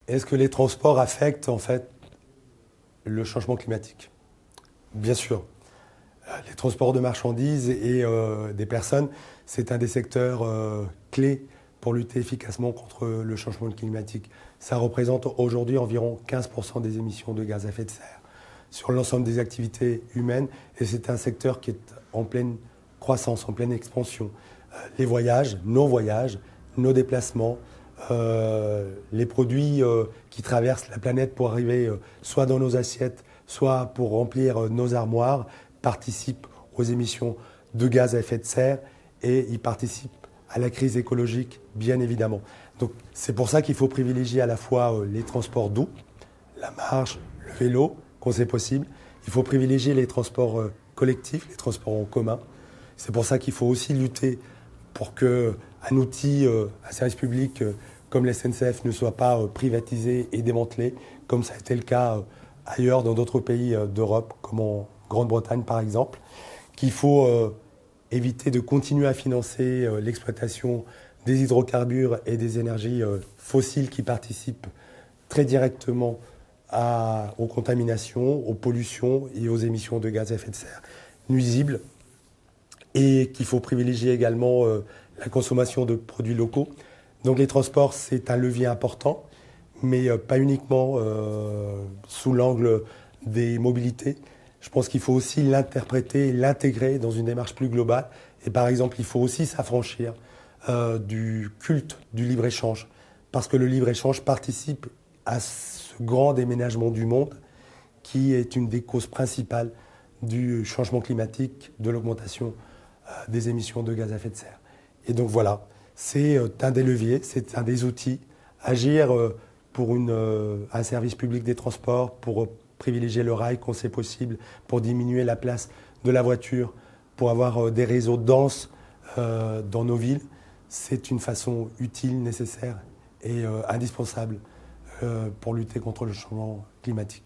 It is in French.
est-ce que les transports affectent en fait le changement climatique? Bien sûr. Les transports de marchandises et des personnes, c'est un des secteurs clés pour lutter efficacement contre le changement climatique. Ça représente aujourd'hui environ 15% des émissions de gaz à effet de serre sur l'ensemble des activités humaines, et c'est un secteur qui est en pleine croissance, en pleine expansion. Les voyages, nos déplacements, les produits qui traversent la planète pour arriver soit dans nos assiettes, soit pour remplir nos armoires, participent aux émissions de gaz à effet de serre et ils participent à la crise écologique, bien évidemment. Donc c'est pour ça qu'il faut privilégier à la fois les transports doux, la marche, le vélo, quand c'est possible. Il faut privilégier les transports collectifs, les transports en commun. C'est pour ça qu'il faut aussi lutter pour qu'un outil, un service public comme la SNCF ne soit pas privatisé et démantelé, comme ça a été le cas ailleurs dans d'autres pays d'Europe, comme en Grande-Bretagne par exemple, qu'il faut éviter de continuer à financer l'exploitation des hydrocarbures et des énergies fossiles qui participent très directement aux contaminations, aux pollutions et aux émissions de gaz à effet de serre nuisibles, et qu'il faut privilégier également la consommation de produits locaux. Donc les transports, c'est un levier important, mais pas uniquement sous l'angle des mobilités. Je pense qu'il faut aussi l'interpréter, l'intégrer dans une démarche plus globale. Et par exemple, il faut aussi s'affranchir du culte du libre-échange, parce que le libre-échange participe à ce grand déménagement du monde qui est une des causes principales du changement climatique, de l'augmentation des émissions de gaz à effet de serre. Et donc voilà, c'est un des leviers, c'est un des outils. Agir pour un service public des transports, pour privilégier le rail quand c'est possible, pour diminuer la place de la voiture, pour avoir des réseaux denses dans nos villes, c'est une façon utile, nécessaire et indispensable pour lutter contre le changement climatique.